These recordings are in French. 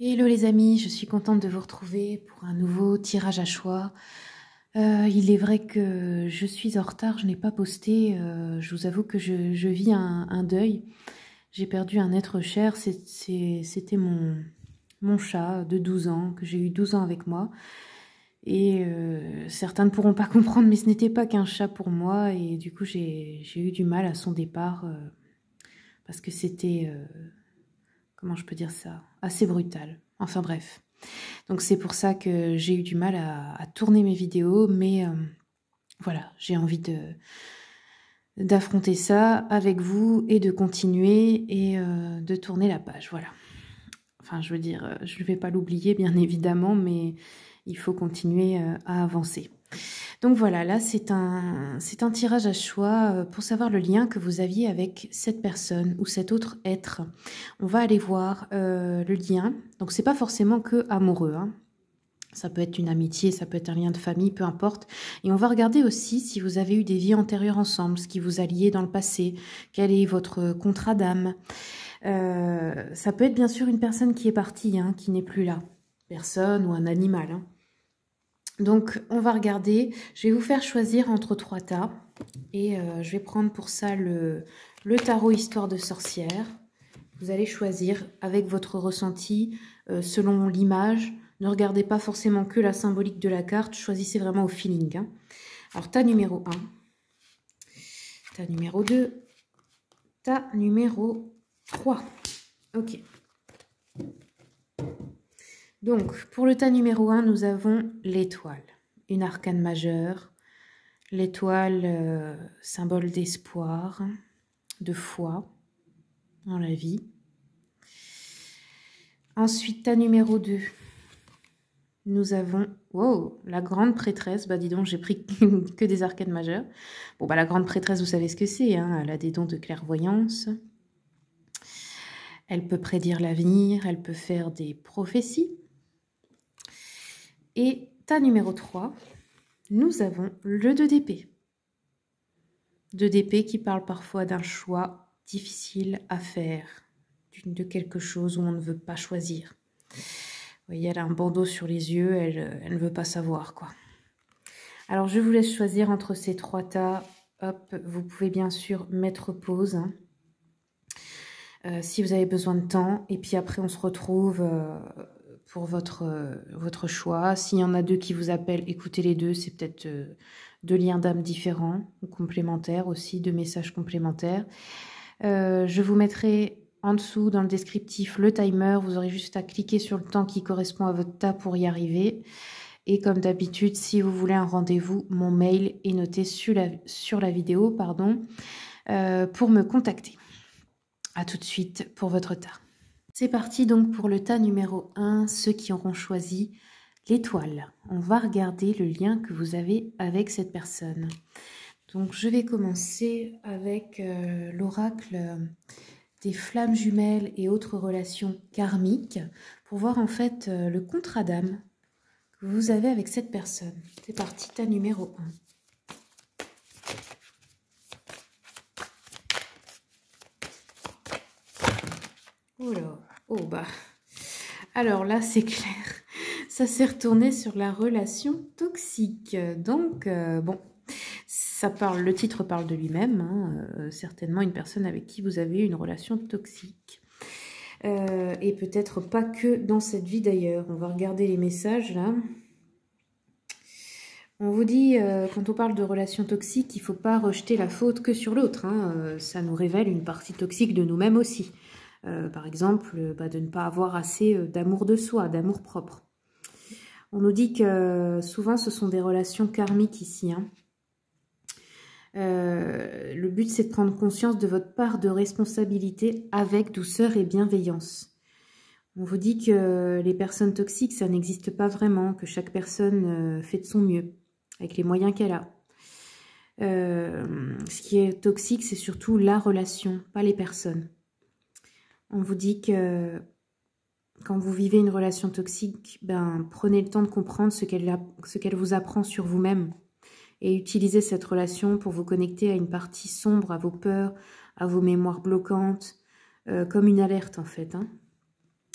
Hello les amis, je suis contente de vous retrouver pour un nouveau tirage à choix. Il est vrai que je suis en retard, je n'ai pas posté, je vous avoue que je vis un deuil. J'ai perdu un être cher, c'était mon chat de 12 ans, que j'ai eu 12 ans avec moi. Et certains ne pourront pas comprendre, mais ce n'était pas qu'un chat pour moi. Et du coup, j'ai eu du mal à son départ, parce que c'était... comment je peux dire ça? Assez brutal. Enfin bref. Donc c'est pour ça que j'ai eu du mal à tourner mes vidéos, mais voilà, j'ai envie d'affronter ça avec vous et de continuer et de tourner la page, voilà. Enfin, je veux dire, je ne vais pas l'oublier, bien évidemment, mais il faut continuer à avancer. Donc voilà, là, c'est un tirage à choix pour savoir le lien que vous aviez avec cette personne ou cet autre être. On va aller voir le lien. Donc, c'est pas forcément que amoureux, hein. Ça peut être une amitié, ça peut être un lien de famille, peu importe. Et on va regarder aussi si vous avez eu des vies antérieures ensemble, ce qui vous a lié dans le passé, quel est votre contrat d'âme. Ça peut être bien sûr une personne qui est partie, hein, qui n'est plus là. Personne ou un animal, hein. Donc, on va regarder. Je vais vous faire choisir entre 3 tas. Et je vais prendre pour ça le tarot Histoire de sorcière. Vous allez choisir avec votre ressenti, selon l'image. Ne regardez pas forcément que la symbolique de la carte. Choisissez vraiment au feeling, hein. Alors, tas numéro 1. Tas numéro 2. Tas numéro 3. Ok. Donc, pour le tas numéro 1, nous avons l'étoile. Une arcane majeure. L'étoile, symbole d'espoir, de foi dans la vie. Ensuite, tas numéro 2. Nous avons, wow, la grande prêtresse. Bah dis donc, j'ai pris que des arcanes majeures. Bon, bah la grande prêtresse, vous savez ce que c'est, hein, elle a des dons de clairvoyance. Elle peut prédire l'avenir, elle peut faire des prophéties. Et tas numéro 3, nous avons le 2 d'épée. 2 d'épée qui parle parfois d'un choix difficile à faire, de quelque chose où on ne veut pas choisir. Vous voyez, elle a un bandeau sur les yeux, elle ne veut pas savoir, quoi. Alors, je vous laisse choisir entre ces 3 tas. Hop, vous pouvez bien sûr mettre pause, hein, si vous avez besoin de temps. Et puis après, on se retrouve pour votre choix. S'il y en a 2 qui vous appellent, écoutez les 2. C'est peut-être 2 liens d'âme différents ou complémentaires aussi, 2 messages complémentaires. Je vous mettrai en dessous dans le descriptif le timer. Vous aurez juste à cliquer sur le temps qui correspond à votre tas pour y arriver. Et comme d'habitude, si vous voulez un rendez-vous, mon mail est noté sur la vidéo, pardon, pour me contacter. A tout de suite pour votre tas. C'est parti donc pour le tas numéro 1, ceux qui auront choisi l'étoile. On va regarder le lien que vous avez avec cette personne. Donc je vais commencer avec l'oracle des flammes jumelles et autres relations karmiques pour voir en fait le contrat d'âme que vous avez avec cette personne. C'est parti, tas numéro 1. Oh là, oh bah. Alors là, c'est clair. Ça s'est retourné sur la relation toxique. Donc, bon, ça parle, le titre parle de lui-même, hein, certainement une personne avec qui vous avez une relation toxique. Et peut-être pas que dans cette vie d'ailleurs. On va regarder les messages là. On vous dit, quand on parle de relations toxiques, il ne faut pas rejeter la faute que sur l'autre, hein. Ça nous révèle une partie toxique de nous-mêmes aussi. Par exemple, de ne pas avoir assez d'amour de soi, d'amour propre. On nous dit que souvent ce sont des relations karmiques ici, hein. Le but, c'est de prendre conscience de votre part de responsabilité avec douceur et bienveillance. On vous dit que les personnes toxiques, ça n'existe pas vraiment, que chaque personne fait de son mieux, avec les moyens qu'elle a. Ce qui est toxique, c'est surtout la relation, pas les personnes. On vous dit que quand vous vivez une relation toxique, prenez le temps de comprendre ce qu'elle vous apprend sur vous-même. Et utilisez cette relation pour vous connecter à une partie sombre, à vos peurs, à vos mémoires bloquantes, comme une alerte en fait, hein.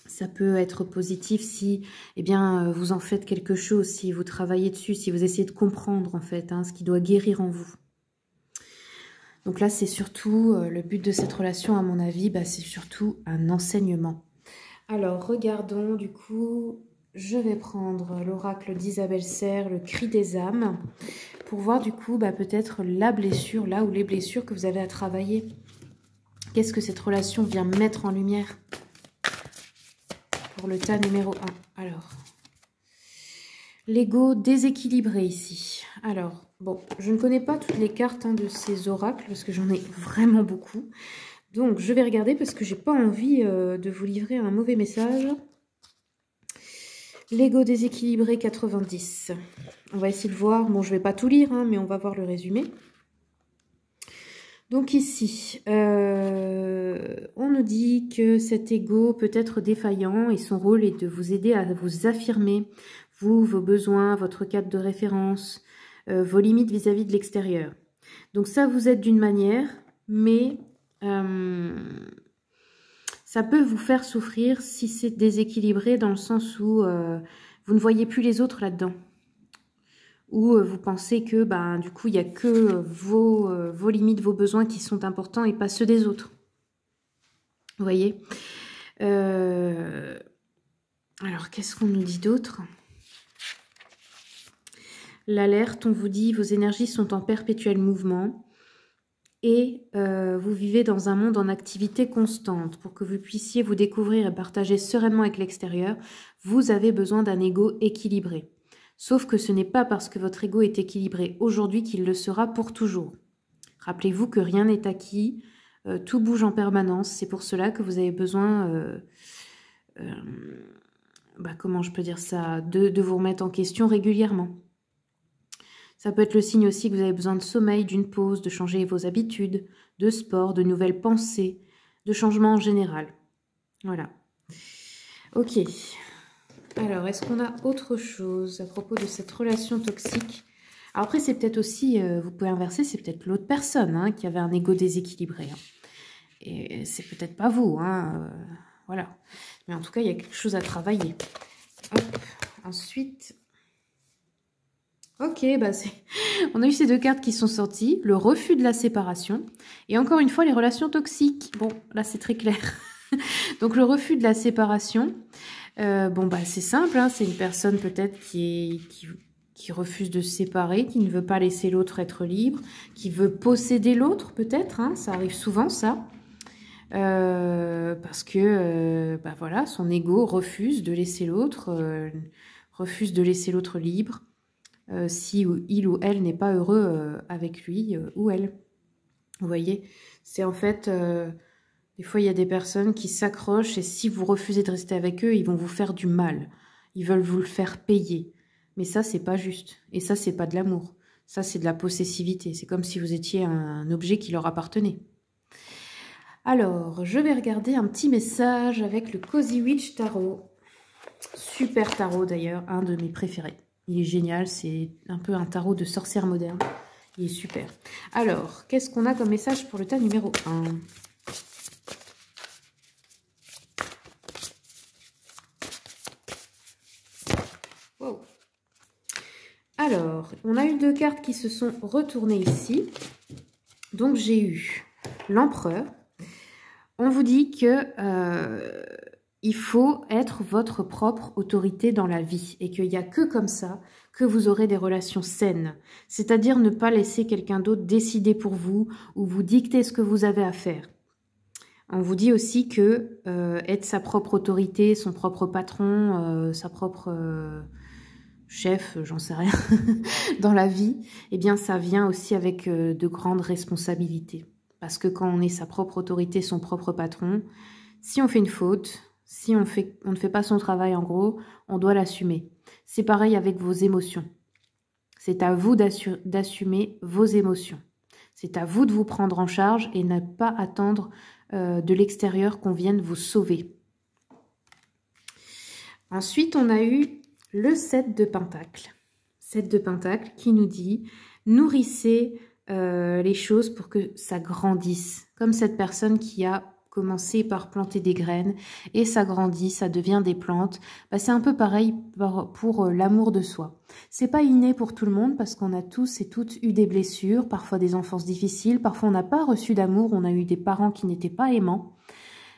Ça peut être positif si, eh bien, vous en faites quelque chose, si vous travaillez dessus, si vous essayez de comprendre, en fait, hein, ce qui doit guérir en vous. Donc là, c'est surtout, le but de cette relation, à mon avis, bah, c'est surtout un enseignement. Alors, regardons, du coup, je vais prendre l'oracle d'Isabelle Serre, le cri des âmes, pour voir, du coup, bah, peut-être la blessure, là où les blessures que vous avez à travailler. Qu'est-ce que cette relation vient mettre en lumière? Pour le tas numéro 1. Alors, l'ego déséquilibré ici. Alors, bon, je ne connais pas toutes les cartes de ces oracles parce que j'en ai vraiment beaucoup. Donc, je vais regarder parce que j'ai pas envie de vous livrer un mauvais message. L'ego déséquilibré 90. On va essayer de voir. Bon, je vais pas tout lire, hein, mais on va voir le résumé. Donc ici, on nous dit que cet ego peut être défaillant et son rôle est de vous aider à vous affirmer, vous, vos besoins, votre cadre de référence, vos limites vis-à-vis de l'extérieur. Donc ça, vous êtes d'une manière, mais ça peut vous faire souffrir si c'est déséquilibré dans le sens où vous ne voyez plus les autres là-dedans. Ou vous pensez que ben, du coup, il n'y a que vos limites, vos besoins qui sont importants et pas ceux des autres. Vous voyez Alors, qu'est-ce qu'on nous dit d'autre? L'alerte, on vous dit, vos énergies sont en perpétuel mouvement et vous vivez dans un monde en activité constante. Pour que vous puissiez vous découvrir et partager sereinement avec l'extérieur, vous avez besoin d'un ego équilibré. Sauf que ce n'est pas parce que votre ego est équilibré aujourd'hui qu'il le sera pour toujours. Rappelez-vous que rien n'est acquis, tout bouge en permanence. C'est pour cela que vous avez besoin, comment je peux dire ça, de vous remettre en question régulièrement. Ça peut être le signe aussi que vous avez besoin de sommeil, d'une pause, de changer vos habitudes, de sport, de nouvelles pensées, de changements en général. Voilà. Ok. Alors, est-ce qu'on a autre chose à propos de cette relation toxique? Alors après, c'est peut-être aussi, vous pouvez inverser, c'est peut-être l'autre personne qui avait un ego déséquilibré. Et c'est peut-être pas vous. Voilà. Mais en tout cas, il y a quelque chose à travailler. Hop. Ensuite... Ok, bah on a eu ces deux cartes qui sont sorties. Le refus de la séparation. Et encore une fois, les relations toxiques. Bon, là, c'est très clair. Donc, le refus de la séparation... c'est simple, c'est une personne peut-être qui refuse de se séparer, qui ne veut pas laisser l'autre être libre, qui veut posséder l'autre peut-être, ça arrive souvent ça, parce que voilà, son ego refuse de laisser l'autre, libre, si il ou elle n'est pas heureux avec lui ou elle. Vous voyez, c'est en fait... Des fois, il y a des personnes qui s'accrochent et si vous refusez de rester avec eux, ils vont vous faire du mal. Ils veulent vous le faire payer. Mais ça, c'est pas juste. Et ça, c'est pas de l'amour. Ça, c'est de la possessivité. C'est comme si vous étiez un objet qui leur appartenait. Alors, je vais regarder un petit message avec le Cozy Witch Tarot. Super tarot d'ailleurs, un de mes préférés. Il est génial, c'est un peu un tarot de sorcière moderne. Il est super. Alors, qu'est-ce qu'on a comme message pour le tas numéro 1 ? Wow. Alors, on a eu deux cartes qui se sont retournées ici. Donc, j'ai eu l'empereur. On vous dit que il faut être votre propre autorité dans la vie et qu'il n'y a que comme ça que vous aurez des relations saines. C'est-à-dire ne pas laisser quelqu'un d'autre décider pour vous ou vous dicter ce que vous avez à faire. On vous dit aussi que être sa propre autorité, son propre patron, sa propre... chef, j'en sais rien, dans la vie, eh bien ça vient aussi avec de grandes responsabilités. Parce que quand on est sa propre autorité, son propre patron, si on fait une faute, si on ne fait pas son travail en gros, on doit l'assumer. C'est pareil avec vos émotions. C'est à vous d'assumer vos émotions. C'est à vous de vous prendre en charge et ne pas attendre de l'extérieur qu'on vienne vous sauver. Ensuite, on a eu le 7 de Pentacles. 7 de Pentacles qui nous dit « Nourrissez les choses pour que ça grandisse. » Comme cette personne qui a commencez par planter des graines et ça grandit, ça devient des plantes. Bah, c'est un peu pareil pour l'amour de soi. C'est pas inné pour tout le monde parce qu'on a tous et toutes eu des blessures, parfois des enfances difficiles, parfois on n'a pas reçu d'amour, on a eu des parents qui n'étaient pas aimants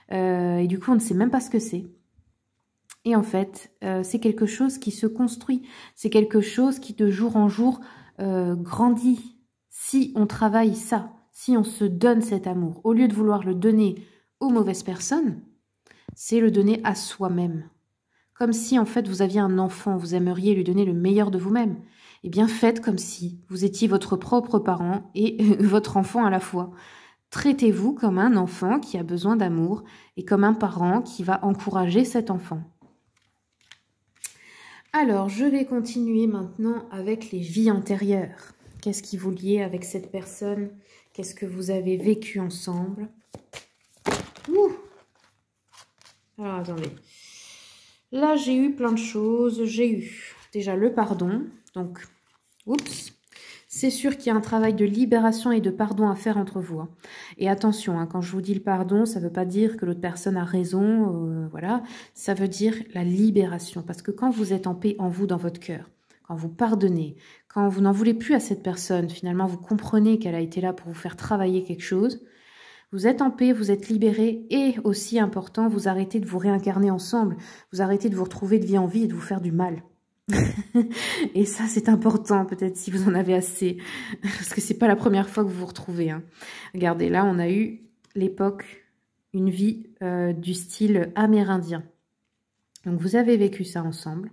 et du coup on ne sait même pas ce que c'est. Et en fait, c'est quelque chose qui se construit, c'est quelque chose qui de jour en jour grandit si on travaille ça. Si on se donne cet amour, au lieu de vouloir le donner aux mauvaises personnes, c'est le donner à soi-même. Comme si en fait vous aviez un enfant, vous aimeriez lui donner le meilleur de vous-même. Eh bien faites comme si vous étiez votre propre parent et votre enfant à la fois. Traitez-vous comme un enfant qui a besoin d'amour et comme un parent qui va encourager cet enfant. Alors je vais continuer maintenant avec les vies antérieures. Qu'est-ce qui vous liait avec cette personne ? Qu'est-ce que vous avez vécu ensemble? Ouh. Alors, attendez. Là, j'ai eu plein de choses. J'ai eu déjà le pardon. Donc, oups. C'est sûr qu'il y a un travail de libération et de pardon à faire entre vous. Hein. Et attention, hein, quand je vous dis le pardon, ça ne veut pas dire que l'autre personne a raison. Voilà. Ça veut dire la libération. Parce que quand vous êtes en paix en vous, dans votre cœur, quand vous pardonnez, quand vous n'en voulez plus à cette personne, finalement vous comprenez qu'elle a été là pour vous faire travailler quelque chose, vous êtes en paix, vous êtes libéré et aussi important, vous arrêtez de vous réincarner ensemble, vous arrêtez de vous retrouver de vie en vie et de vous faire du mal. Et ça c'est important peut-être si vous en avez assez, parce que c'est pas la première fois que vous vous retrouvez. Hein. Regardez, là on a eu l'époque, une vie du style amérindien. Donc vous avez vécu ça ensemble.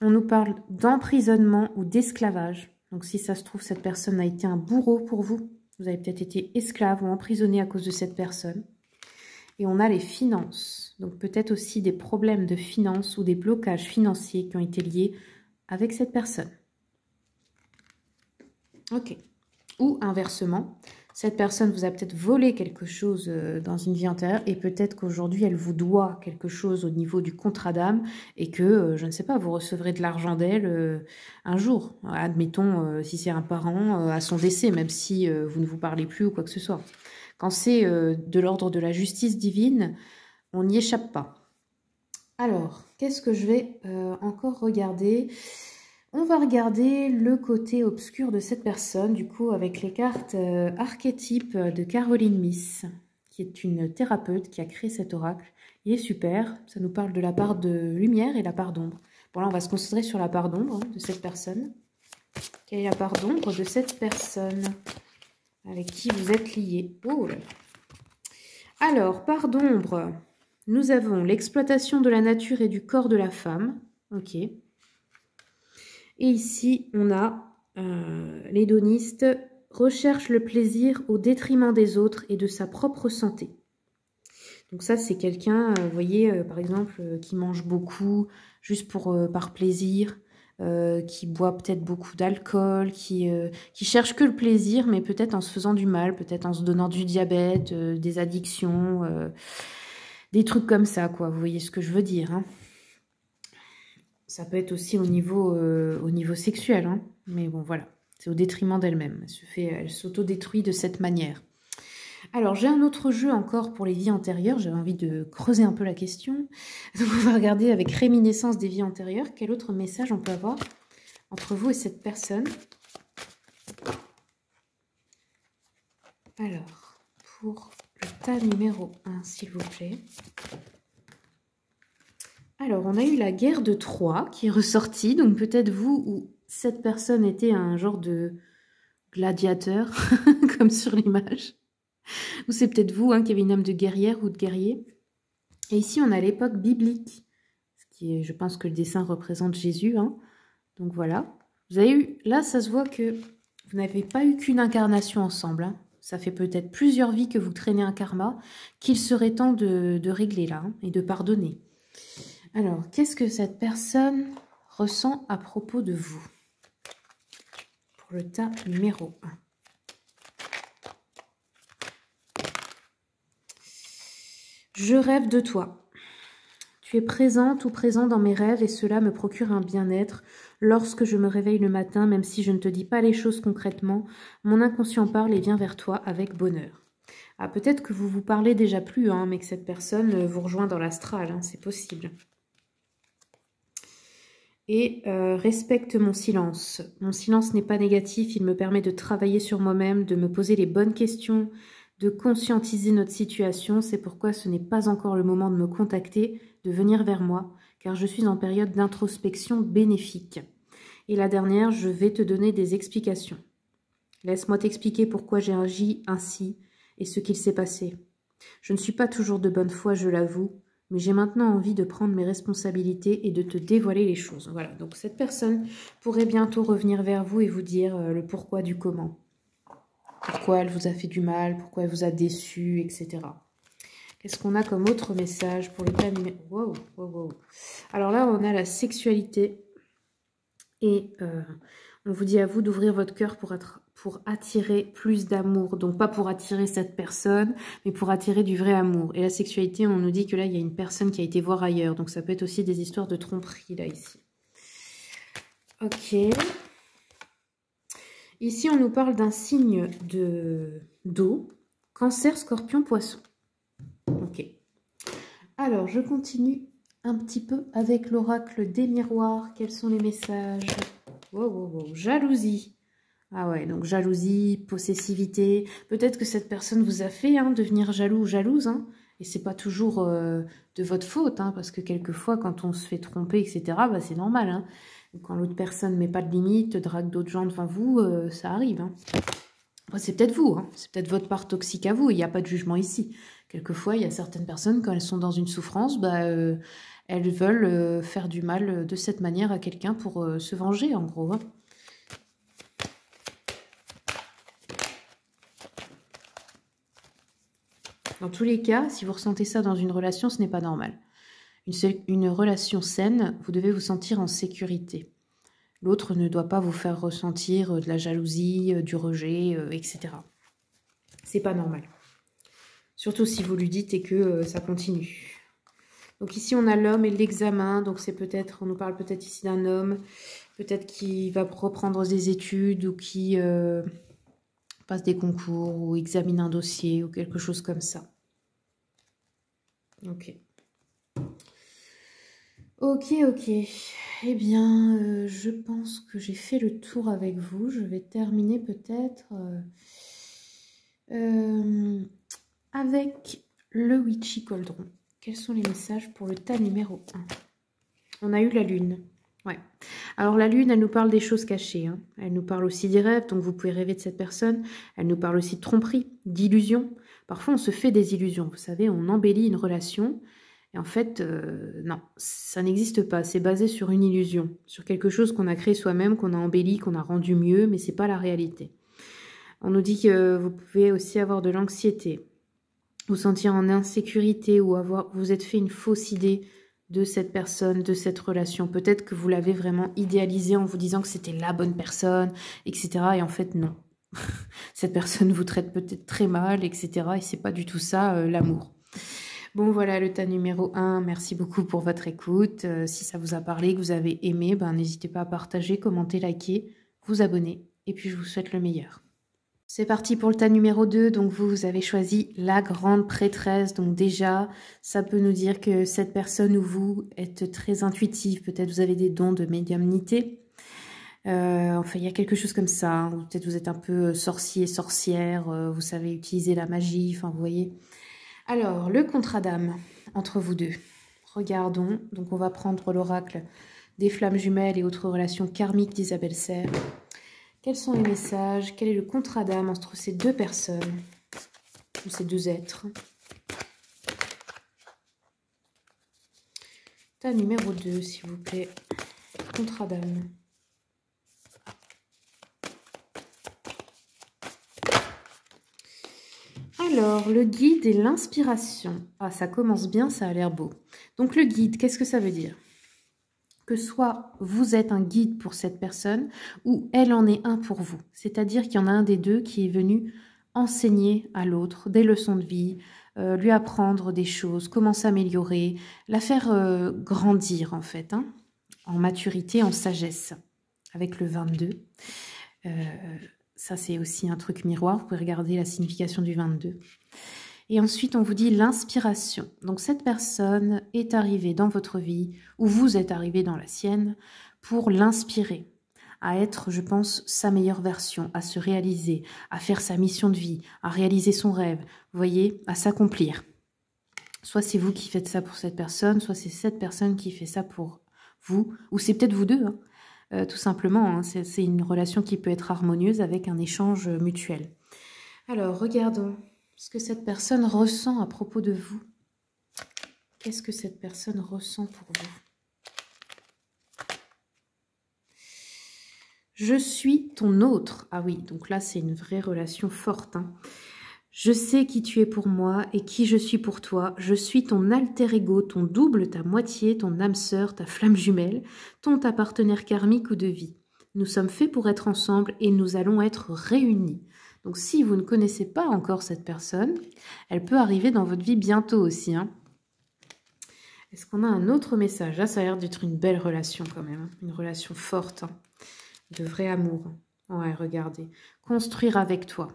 On nous parle d'emprisonnement ou d'esclavage. Donc si ça se trouve, cette personne a été un bourreau pour vous. Vous avez peut-être été esclave ou emprisonné à cause de cette personne. Et on a les finances. Donc peut-être aussi des problèmes de finances ou des blocages financiers qui ont été liés avec cette personne. Ok. Ou inversement, cette personne vous a peut-être volé quelque chose dans une vie antérieure et peut-être qu'aujourd'hui, elle vous doit quelque chose au niveau du contrat d'âme et que, je ne sais pas, vous recevrez de l'argent d'elle un jour. Admettons, si c'est un parent, à son décès, même si vous ne vous parlez plus ou quoi que ce soit. Quand c'est de l'ordre de la justice divine, on n'y échappe pas. Alors, qu'est-ce que je vais encore regarder ? On va regarder le côté obscur de cette personne, du coup, avec les cartes archétypes de Caroline Myss, qui est une thérapeute qui a créé cet oracle. Il est super, ça nous parle de la part de lumière et la part d'ombre. Bon, là, on va se concentrer sur la part d'ombre de cette personne. Quelle est la part d'ombre de cette personne avec qui vous êtes lié? Oh là là. Alors, part d'ombre, nous avons l'exploitation de la nature et du corps de la femme. Ok. Et ici, on a l'hédoniste recherche le plaisir au détriment des autres et de sa propre santé. Donc ça, c'est quelqu'un, vous voyez, par exemple, qui mange beaucoup juste par plaisir, qui boit peut-être beaucoup d'alcool, qui cherche que le plaisir, mais peut-être en se faisant du mal, peut-être en se donnant du diabète, des addictions, des trucs comme ça, quoi. Vous voyez ce que je veux dire, hein. Ça peut être aussi au niveau sexuel, hein. Mais bon, voilà. C'est au détriment d'elle-même. Elle s'auto-détruit de cette manière. Alors, j'ai un autre jeu encore pour les vies antérieures. J'avais envie de creuser un peu la question. Donc, on va regarder avec réminiscence des vies antérieures. Quel autre message on peut avoir entre vous et cette personne? Alors, pour le tas numéro 1, s'il vous plaît. Alors, on a eu la guerre de Troie qui est ressortie. Donc, peut-être vous ou cette personne était un genre de gladiateur, comme sur l'image. Ou c'est peut-être vous qui avez une âme de guerrière ou de guerrier. Et ici, on a l'époque biblique. Ce qui est, je pense que le dessin représente Jésus. Hein. Donc, voilà. Vous avez eu, là, ça se voit que vous n'avez pas eu qu'une incarnation ensemble. Hein. Ça fait peut-être plusieurs vies que vous traînez un karma qu'il serait temps de régler là et de pardonner. Alors, qu'est-ce que cette personne ressent à propos de vous? Pour le tas numéro 1. Je rêve de toi. Tu es présente ou présent dans mes rêves et cela me procure un bien-être. Lorsque je me réveille le matin, même si je ne te dis pas les choses concrètement, mon inconscient parle et vient vers toi avec bonheur. Ah, peut-être que vous vous parlez déjà plus, hein, mais que cette personne vous rejoint dans l'astral, hein, c'est possible. Et respecte mon silence. Mon silence n'est pas négatif, il me permet de travailler sur moi-même, de me poser les bonnes questions, de conscientiser notre situation. C'est pourquoi ce n'est pas encore le moment de me contacter, de venir vers moi, car je suis en période d'introspection bénéfique. Et la dernière, je vais te donner des explications. Laisse-moi t'expliquer pourquoi j'ai agi ainsi et ce qu'il s'est passé. Je ne suis pas toujours de bonne foi, je l'avoue, mais j'ai maintenant envie de prendre mes responsabilités et de te dévoiler les choses. Voilà, donc cette personne pourrait bientôt revenir vers vous et vous dire le pourquoi du comment. Pourquoi elle vous a fait du mal, pourquoi elle vous a déçu, etc. Qu'est-ce qu'on a comme autre message pour le cas numéro... Wow, wow, wow. Alors là, on a la sexualité et on vous dit à vous d'ouvrir votre cœur pour attirer plus d'amour. Donc pas pour attirer cette personne, mais pour attirer du vrai amour. Et la sexualité, on nous dit que là, il y a une personne qui a été voir ailleurs. Donc ça peut être aussi des histoires de tromperie, là, ici. Ok. Ici, on nous parle d'un signe d'eau. Cancer, scorpion, poisson. Ok. Alors, je continue un petit peu avec l'oracle des miroirs. Quels sont les messages? Wow, wow, wow. Jalousie. Ah ouais, donc jalousie, possessivité. Peut-être que cette personne vous a fait devenir jaloux ou jalouse. Hein, et c'est pas toujours de votre faute. Hein, parce que quelquefois, quand on se fait tromper, etc., bah, c'est normal. Hein, quand l'autre personne ne met pas de limite, drague d'autres gens devant vous, ça arrive. Hein. Bon, c'est peut-être vous. Hein, c'est peut-être votre part toxique à vous. Il n'y a pas de jugement ici. Quelquefois, il y a certaines personnes, quand elles sont dans une souffrance, bah, elles veulent faire du mal de cette manière à quelqu'un pour se venger, en gros. Hein. Dans tous les cas, si vous ressentez ça dans une relation, ce n'est pas normal. Une relation saine, vous devez vous sentir en sécurité. L'autre ne doit pas vous faire ressentir de la jalousie, du rejet, etc. C'est pas normal. Surtout si vous lui dites et que ça continue. Donc ici, on a l'homme et l'examen. Donc c'est peut-être, on nous parle peut-être ici d'un homme, peut-être qui va reprendre des études ou qui passe des concours ou examine un dossier ou quelque chose comme ça. Ok. Ok, ok. Eh bien, je pense que j'ai fait le tour avec vous. Je vais terminer peut-être avec le Witchy Cauldron. Quels sont les messages pour le tas numéro 1? On a eu la lune. Ouais. Alors la lune, elle nous parle des choses cachées. Hein. Elle nous parle aussi des rêves, donc vous pouvez rêver de cette personne. Elle nous parle aussi de tromperie, d'illusions. Parfois, on se fait des illusions. Vous savez, on embellit une relation. Et en fait, non, ça n'existe pas. C'est basé sur une illusion, sur quelque chose qu'on a créé soi-même, qu'on a embelli, qu'on a rendu mieux, mais c'est pas la réalité. On nous dit que vous pouvez aussi avoir de l'anxiété, vous sentir en insécurité ou vous êtes fait une fausse idée de cette personne, de cette relation. Peut-être que vous l'avez vraiment idéalisé en vous disant que c'était la bonne personne, etc. Et en fait, non. Cette personne vous traite peut-être très mal, etc. Et c'est pas du tout ça, l'amour. Bon, voilà le tas numéro 1. Merci beaucoup pour votre écoute. Si ça vous a parlé, que vous avez aimé, n'hésitez pas à partager, commenter, liker, vous abonner. Et puis, je vous souhaite le meilleur. C'est parti pour le tas numéro 2. Donc, vous avez choisi la grande prêtresse. Donc, déjà, ça peut nous dire que cette personne ou vous êtes très intuitif. Peut-être vous avez des dons de médiumnité. Enfin, il y a quelque chose comme ça. Hein. Peut-être vous êtes un peu sorcier, sorcière. Vous savez utiliser la magie. Enfin, vous voyez. Alors, le contrat d'âme entre vous deux. Regardons. Donc, on va prendre l'oracle des flammes jumelles et autres relations karmiques d'Isabelle Serre. Quels sont les messages? Quel est le contrat d'âme entre ces deux personnes ou ces deux êtres? Tas numéro 2, s'il vous plaît. Contrat d'âme. Alors, le guide et l'inspiration. Ah, ça commence bien, ça a l'air beau. Donc, le guide, qu'est-ce que ça veut dire? Que soit vous êtes un guide pour cette personne ou elle en est un pour vous. C'est-à-dire qu'il y en a un des deux qui est venu enseigner à l'autre des leçons de vie, lui apprendre des choses, comment s'améliorer, la faire grandir en fait, en maturité, en sagesse, avec le 22. Ça, c'est aussi un truc miroir. Vous pouvez regarder la signification du 22. Et ensuite, on vous dit l'inspiration. Donc, cette personne est arrivée dans votre vie, ou vous êtes arrivé dans la sienne, pour l'inspirer à être, je pense, sa meilleure version, à se réaliser, à faire sa mission de vie, à réaliser son rêve, vous voyez, à s'accomplir. Soit c'est vous qui faites ça pour cette personne, soit c'est cette personne qui fait ça pour vous, ou c'est peut-être vous deux, hein. Tout simplement, hein, c'est une relation qui peut être harmonieuse avec un échange mutuel. Alors, regardons ce que cette personne ressent à propos de vous. Qu'est-ce que cette personne ressent pour vous? Je suis ton autre. Ah oui, donc là, c'est une vraie relation forte, hein. Je sais qui tu es pour moi et qui je suis pour toi. Je suis ton alter ego, ton double, ta moitié, ton âme sœur, ta flamme jumelle, ta partenaire karmique ou de vie. Nous sommes faits pour être ensemble et nous allons être réunis. Donc si vous ne connaissez pas encore cette personne, elle peut arriver dans votre vie bientôt aussi, hein. Est-ce qu'on a un autre message? Là, ça a l'air d'être une belle relation quand même, hein. Une relation forte, hein. De vrai amour. Ouais, regardez. Construire avec toi.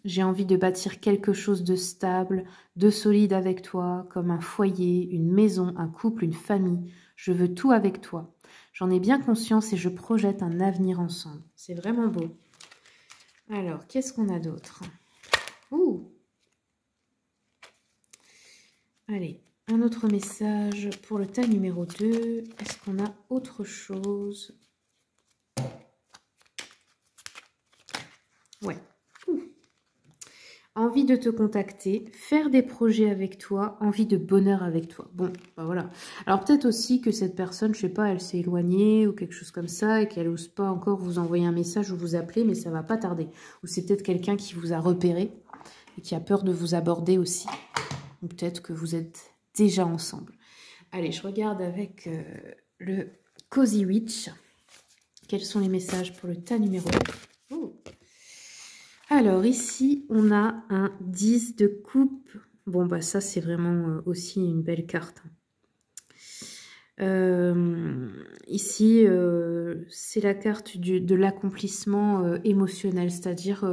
J'ai envie de bâtir quelque chose de stable, de solide avec toi, comme un foyer, une maison, un couple, une famille. Je veux tout avec toi. J'en ai bien conscience et je projette un avenir ensemble. C'est vraiment beau. Alors, qu'est-ce qu'on a d'autre? Ouh! Allez, un autre message pour le tas numéro 2. Est-ce qu'on a autre chose? Ouais. Envie de te contacter, faire des projets avec toi, envie de bonheur avec toi. Bon, bah voilà. Alors peut-être aussi que cette personne, je sais pas, elle s'est éloignée ou quelque chose comme ça et qu'elle n'ose pas encore vous envoyer un message ou vous appeler, mais ça va pas tarder. Ou c'est peut-être quelqu'un qui vous a repéré et qui a peur de vous aborder aussi. Ou peut-être que vous êtes déjà ensemble. Allez, je regarde avec le Cozy Witch. Quels sont les messages pour le tas numéro 2? Oh. Alors ici, on a un 10 de coupe. Bon, bah ça, c'est vraiment aussi une belle carte. Ici, c'est la carte de l'accomplissement émotionnel, c'est-à-dire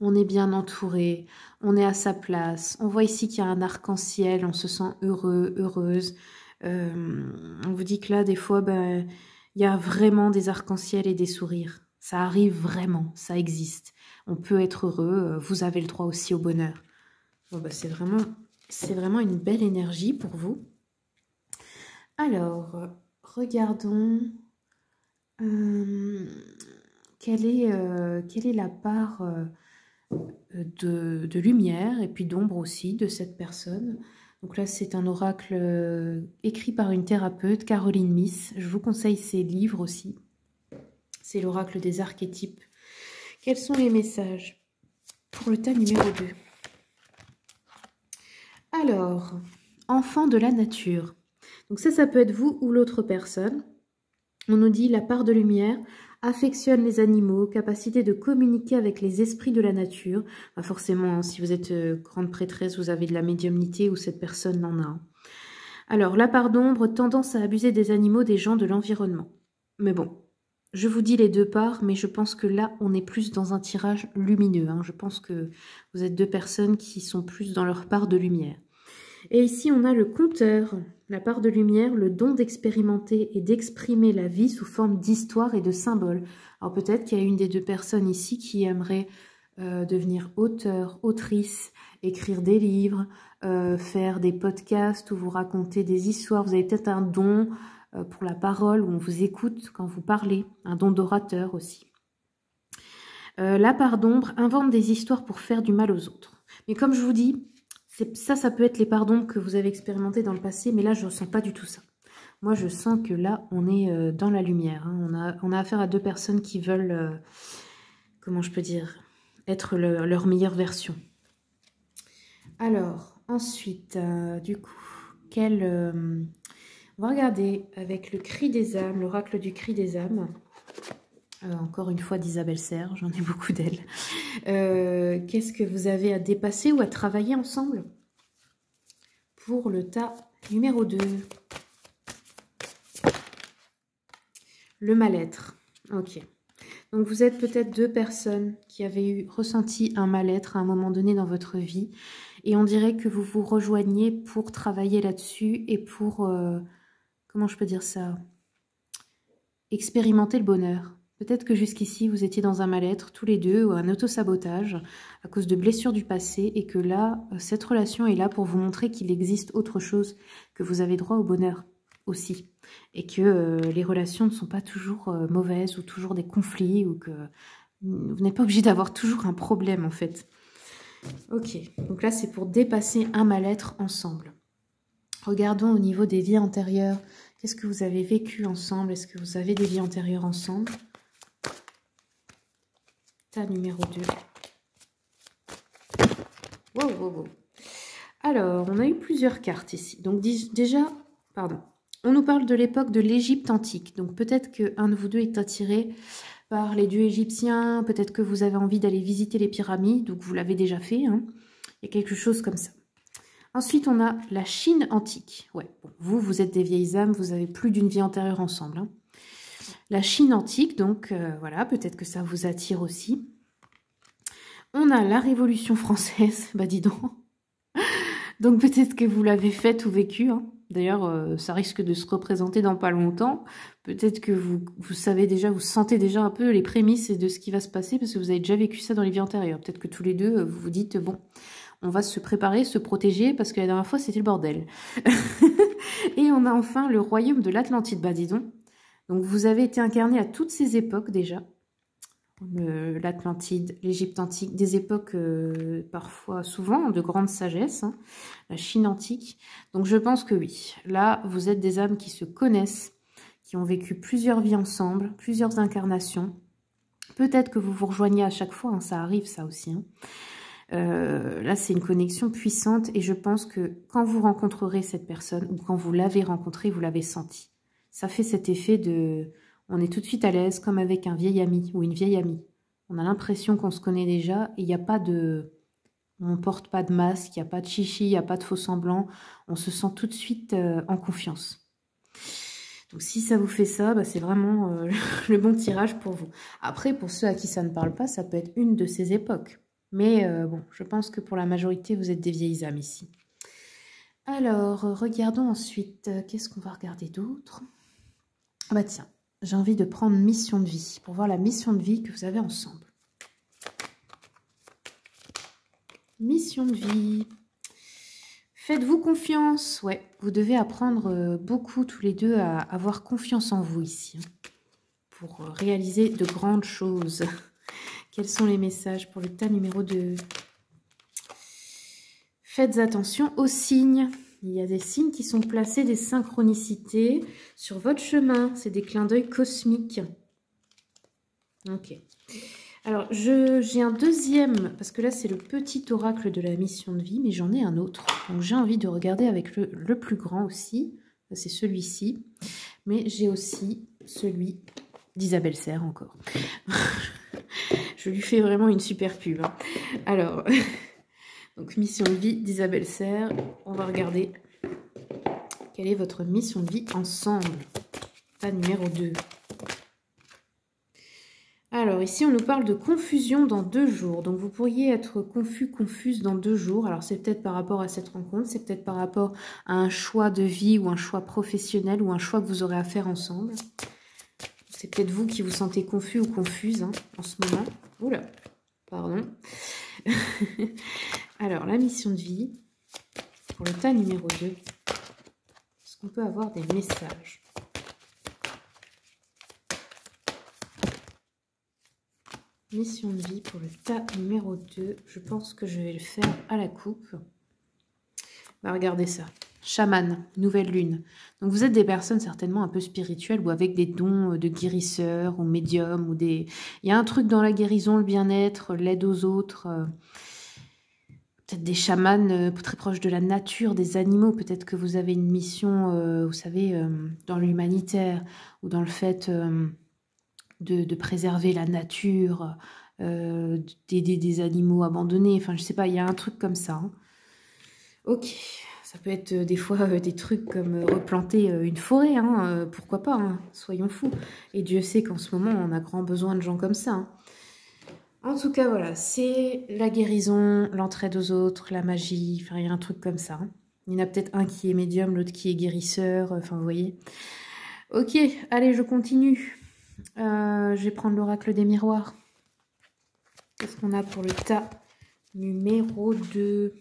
on est bien entouré, on est à sa place. On voit ici qu'il y a un arc-en-ciel, on se sent heureux, heureuse. On vous dit que là, des fois, ben, il y a vraiment des arcs-en-ciel et des sourires. Ça arrive vraiment, ça existe. On peut être heureux, vous avez le droit aussi au bonheur. Bon, bah, c'est vraiment une belle énergie pour vous. Alors, regardons quelle est la part de lumière et puis d'ombre aussi de cette personne. Donc là, c'est un oracle écrit par une thérapeute, Caroline Myss. Je vous conseille ses livres aussi. C'est l'oracle des archétypes. Quels sont les messages pour le tas numéro 2? Alors, enfant de la nature. Donc ça peut être vous ou l'autre personne. On nous dit la part de lumière affectionne les animaux, capacité de communiquer avec les esprits de la nature. Pas forcément, hein, si vous êtes grande prêtresse, vous avez de la médiumnité ou cette personne n'en a. Alors, la part d'ombre, tendance à abuser des animaux, des gens, de l'environnement. Mais bon, je vous dis les deux parts, mais je pense que là, on est plus dans un tirage lumineux, hein. Je pense que vous êtes deux personnes qui sont plus dans leur part de lumière. Et ici, on a le compteur, la part de lumière, le don d'expérimenter et d'exprimer la vie sous forme d'histoire et de symboles. Alors peut-être qu'il y a une des deux personnes ici qui aimerait devenir auteur, autrice, écrire des livres, faire des podcasts où vous racontez des histoires. Vous avez peut-être un don pour la parole, où on vous écoute quand vous parlez, un don d'orateur aussi. La part d'ombre invente des histoires pour faire du mal aux autres. Mais comme je vous dis, ça peut être les parts d'ombre que vous avez expérimentées dans le passé, mais là, je ne ressens pas du tout ça. Moi, je sens que là, on est dans la lumière, hein. On a affaire à deux personnes qui veulent, comment je peux dire, être leur meilleure version. Alors, ensuite, du coup, on va regarder avec le cri des âmes, l'oracle du cri des âmes. Encore une fois d'Isabelle Serre, j'en ai beaucoup d'elle. Qu'est-ce que vous avez à dépasser ou à travailler ensemble pour le tas numéro 2? Le mal-être. Ok. Donc vous êtes peut-être deux personnes qui avaient ressenti un mal-être à un moment donné dans votre vie. Et on dirait que vous vous rejoignez pour travailler là-dessus et pour, comment je peux dire ça, expérimenter le bonheur. Peut-être que jusqu'ici, vous étiez dans un mal-être tous les deux ou un autosabotage à cause de blessures du passé et que là, cette relation est là pour vous montrer qu'il existe autre chose, que vous avez droit au bonheur aussi et que les relations ne sont pas toujours mauvaises ou toujours des conflits ou que vous n'êtes pas obligé d'avoir toujours un problème en fait. Ok, donc là c'est pour dépasser un mal-être ensemble. Regardons au niveau des vies antérieures. Qu'est-ce que vous avez vécu ensemble? Est-ce que vous avez des vies antérieures ensemble? Tas numéro 2. Wow, wow, wow. Alors, on a eu plusieurs cartes ici. Donc déjà, pardon, on nous parle de l'époque de l'Égypte antique. Donc peut-être qu'un de vous deux est attiré par les dieux égyptiens. Peut-être que vous avez envie d'aller visiter les pyramides. Donc vous l'avez déjà fait. Hein. Il y a quelque chose comme ça. Ensuite, on a la Chine antique. Ouais, bon, vous êtes des vieilles âmes. Vous avez plus d'une vie antérieure ensemble. Hein. La Chine antique, donc voilà, peut-être que ça vous attire aussi. On a la Révolution française, bah dis donc. Donc peut-être que vous l'avez faite ou vécue. Hein. D'ailleurs, ça risque de se représenter dans pas longtemps. Peut-être que vous savez déjà, vous sentez déjà un peu les prémices de ce qui va se passer parce que vous avez déjà vécu ça dans les vies antérieures. Peut-être que tous les deux, vous vous dites, bon, on va se préparer, se protéger parce que la dernière fois, c'était le bordel. Et on a enfin le royaume de l'Atlantide, bah dis donc. Donc vous avez été incarné à toutes ces époques déjà. L'Atlantide, l'Égypte antique, des époques parfois, souvent, de grande sagesse, hein, la Chine antique. Donc je pense que oui, là, vous êtes des âmes qui se connaissent, qui ont vécu plusieurs vies ensemble, plusieurs incarnations. Peut-être que vous vous rejoignez à chaque fois, hein, ça arrive ça aussi. Hein. Là, c'est une connexion puissante et je pense que quand vous rencontrerez cette personne ou quand vous l'avez rencontrée, vous l'avez senti. Ça fait cet effet de... On est tout de suite à l'aise, comme avec un vieil ami ou une vieille amie. On a l'impression qu'on se connaît déjà et il n'y a pas de... On ne porte pas de masque, il n'y a pas de chichi, il n'y a pas de faux semblant. On se sent tout de suite en confiance. Donc si ça vous fait ça, bah, c'est vraiment le bon tirage pour vous. Après, pour ceux à qui ça ne parle pas, ça peut être une de ces époques. Mais bon, je pense que pour la majorité, vous êtes des vieilles âmes ici. Alors, regardons ensuite. Qu'est-ce qu'on va regarder d'autre? Ah bah tiens. J'ai envie de prendre mission de vie, pour voir la mission de vie que vous avez ensemble. Mission de vie. Faites-vous confiance. Ouais, vous devez apprendre beaucoup tous les deux à avoir confiance en vous ici. Hein, pour réaliser de grandes choses. Quels sont les messages pour le tas numéro 2? Faites attention aux signes. Il y a des signes qui sont placés, des synchronicités sur votre chemin. C'est des clins d'œil cosmiques. Ok. Alors, j'ai un deuxième, parce que là, c'est le petit oracle de la mission de vie, mais j'en ai un autre. Donc, j'ai envie de regarder avec le plus grand aussi. C'est celui-ci. Mais j'ai aussi celui d'Isabelle Serre encore. Je lui fais vraiment une super pub. Hein. Alors... Donc, mission de vie d'Isabelle Serre. On va regarder quelle est votre mission de vie ensemble. Tas numéro 2. Alors, ici, on nous parle de confusion dans 2 jours. Donc, vous pourriez être confus, confuse dans 2 jours. Alors, c'est peut-être par rapport à cette rencontre. C'est peut-être par rapport à un choix de vie ou un choix professionnel ou un choix que vous aurez à faire ensemble. C'est peut-être vous qui vous sentez confus ou confuse hein, en ce moment. Oula, pardon. Alors, la mission de vie, pour le tas numéro 2, est-ce qu'on peut avoir des messages? Mission de vie pour le tas numéro 2, je pense que je vais le faire à la coupe. Bah, regardez ça. Chaman, nouvelle lune. Donc, vous êtes des personnes certainement un peu spirituelles ou avec des dons de guérisseurs ou médiums ou des... Il y a un truc dans la guérison, le bien-être, l'aide aux autres... Peut-être des chamans très proches de la nature, des animaux. Peut-être que vous avez une mission, vous savez, dans l'humanitaire ou dans le fait de préserver la nature, d'aider des animaux abandonnés. Enfin, je sais pas, il y a un truc comme ça. Hein. Ok, Ça peut être des fois des trucs comme replanter une forêt, hein, pourquoi pas, hein, soyons fous. Et Dieu sait qu'en ce moment, on a grand besoin de gens comme ça. Hein. En tout cas, voilà, c'est la guérison, l'entraide aux autres, la magie, enfin, il y a un truc comme ça. Hein. Il y en a peut-être un qui est médium, l'autre qui est guérisseur, enfin, vous voyez. Ok, allez, je continue. Je vais prendre l'oracle des miroirs. Qu'est-ce qu'on a pour le tas numéro 2?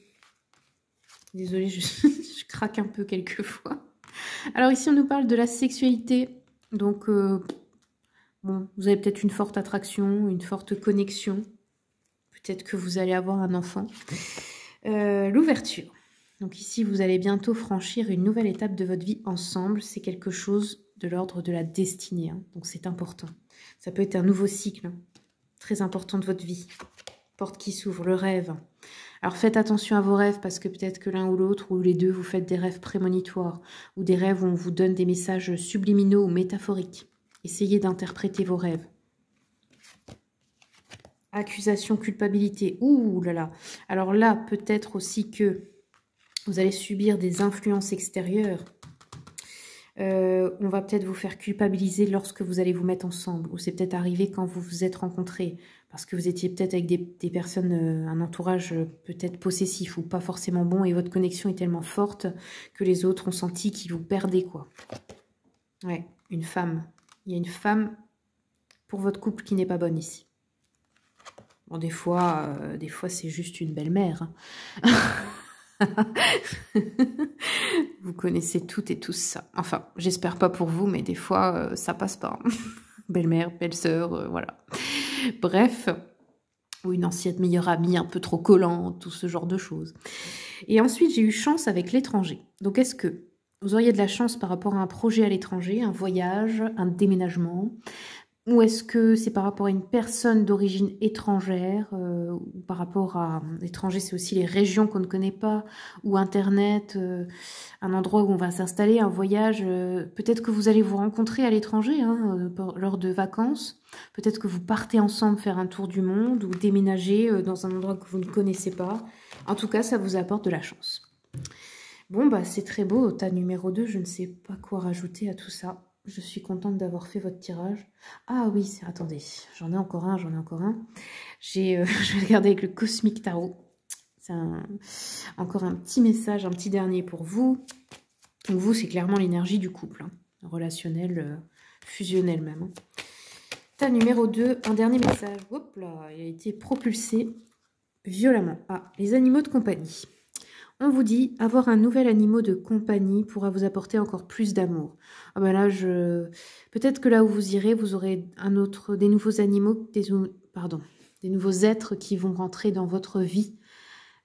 Désolée, je craque un peu quelquefois. Alors ici, on nous parle de la sexualité. Donc, bon, vous avez peut-être une forte attraction, une forte connexion. Peut-être que vous allez avoir un enfant. L'ouverture. Donc ici, vous allez bientôt franchir une nouvelle étape de votre vie ensemble. C'est quelque chose de l'ordre de la destinée. Hein. Donc c'est important. Ça peut être un nouveau cycle, hein, très important de votre vie. Porte qui s'ouvre, le rêve. Alors faites attention à vos rêves parce que peut-être que l'un ou l'autre ou les deux, vous faites des rêves prémonitoires ou des rêves où on vous donne des messages subliminaux ou métaphoriques. Essayez d'interpréter vos rêves. Accusation, culpabilité. Ouh là là. Alors là, peut-être aussi que vous allez subir des influences extérieures. On va peut-être vous faire culpabiliser lorsque vous allez vous mettre ensemble. Ou c'est peut-être arrivé quand vous vous êtes rencontrés. Parce que vous étiez peut-être avec des personnes, un entourage peut-être possessif ou pas forcément bon. Et votre connexion est tellement forte que les autres ont senti qu'ils vous perdaient, quoi. Ouais, une femme. Il y a une femme pour votre couple qui n'est pas bonne ici. Bon, des fois c'est juste une belle-mère. Hein. Vous connaissez toutes et tous ça. Enfin, j'espère pas pour vous, mais des fois, ça passe pas. Belle-mère, belle-sœur, voilà. Bref, ou une ancienne meilleure amie un peu trop collante, tout ce genre de choses. Et ensuite, j'ai eu chance avec l'étranger. Donc, est-ce que vous auriez de la chance par rapport à un projet à l'étranger, un voyage, un déménagement ? Ou est-ce que c'est par rapport à une personne d'origine étrangère, ou par rapport à l'étranger, c'est aussi les régions qu'on ne connaît pas, ou Internet, un endroit où on va s'installer, un voyage. Peut-être que vous allez vous rencontrer à l'étranger hein, lors de vacances. Peut-être que vous partez ensemble faire un tour du monde ou déménager dans un endroit que vous ne connaissez pas. En tout cas, ça vous apporte de la chance. Bon, bah c'est très beau, tas numéro 2, je ne sais pas quoi rajouter à tout ça. Je suis contente d'avoir fait votre tirage. Ah oui, attendez, j'en ai encore un. Je vais regarder avec le Cosmic Tarot. C'est encore un petit message, un petit dernier pour vous. Donc vous, c'est clairement l'énergie du couple, hein, relationnel, fusionnel même. Hein. Tas numéro 2, un dernier message. Hop là, il a été propulsé violemment. Ah, les animaux de compagnie. On vous dit, avoir un nouvel animal de compagnie pourra vous apporter encore plus d'amour. Ah ben là, peut-être que là où vous irez, vous aurez des nouveaux animaux, des nouveaux êtres qui vont rentrer dans votre vie.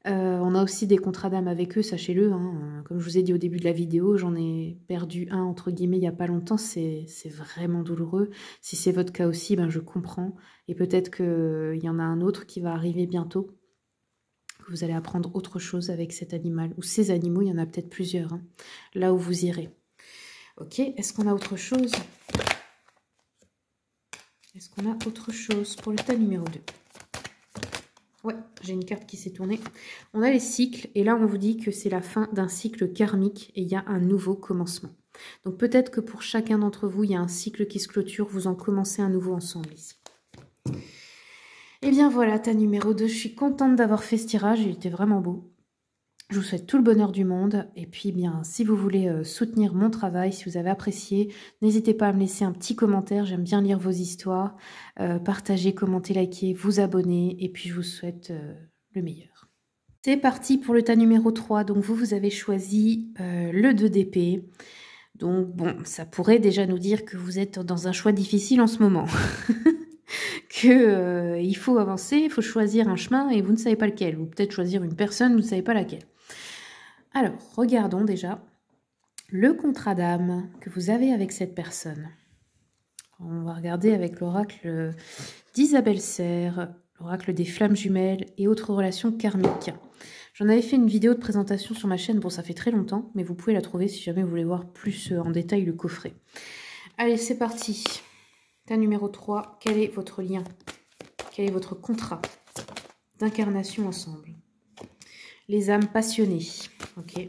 On a aussi des contrats d'âme avec eux, sachez-le. Hein. Comme je vous ai dit au début de la vidéo, j'en ai perdu un, entre guillemets, il n'y a pas longtemps. C'est vraiment douloureux. Si c'est votre cas aussi, ben je comprends. Et peut-être qu'il y en a un autre qui va arriver bientôt. Vous allez apprendre autre chose avec cet animal. Ou ces animaux, il y en a peut-être plusieurs. Hein, là où vous irez. Ok, est-ce qu'on a autre chose? Est-ce qu'on a autre chose pour le tas numéro 2? Ouais, j'ai une carte qui s'est tournée. On a les cycles. Et là, on vous dit que c'est la fin d'un cycle karmique. Et il y a un nouveau commencement. Donc peut-être que pour chacun d'entre vous, il y a un cycle qui se clôture. Vous en commencez un nouveau ensemble ici. Et bien voilà, tas numéro 2, je suis contente d'avoir fait ce tirage, il était vraiment beau. Je vous souhaite tout le bonheur du monde. Et puis bien, si vous voulez soutenir mon travail, si vous avez apprécié, n'hésitez pas à me laisser un petit commentaire, j'aime bien lire vos histoires. Partagez, commentez, likez, vous abonnez. Et puis je vous souhaite le meilleur. C'est parti pour le tas numéro 3. Donc vous avez choisi le 2 d'épée. Donc bon, ça pourrait déjà nous dire que vous êtes dans un choix difficile en ce moment. Il faut avancer, il faut choisir un chemin et vous ne savez pas lequel. Ou peut-être choisir une personne, vous ne savez pas laquelle. Alors, regardons déjà le contrat d'âme que vous avez avec cette personne. On va regarder avec l'oracle d'Isabelle Serre, l'oracle des flammes jumelles et autres relations karmiques. J'en avais fait une vidéo de présentation sur ma chaîne, bon ça fait très longtemps, mais vous pouvez la trouver si jamais vous voulez voir plus en détail le coffret. Allez, c'est parti. Tas numéro 3, quel est votre lien? Quel est votre contrat d'incarnation ensemble? Les âmes passionnées. Ok.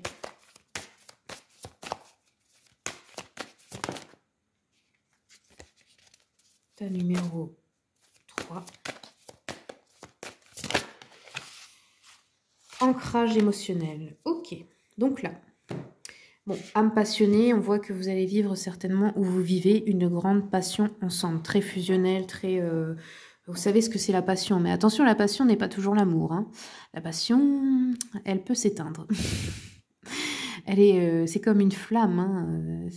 tas numéro 3. Ancrage émotionnel. Ok, donc là, bon, âme passionnée, on voit que vous allez vivre certainement, ou vous vivez une grande passion ensemble, très fusionnelle, très... vous savez ce que c'est la passion, mais attention, la passion n'est pas toujours l'amour. Hein. La passion, elle peut s'éteindre. C'est comme une flamme. Hein.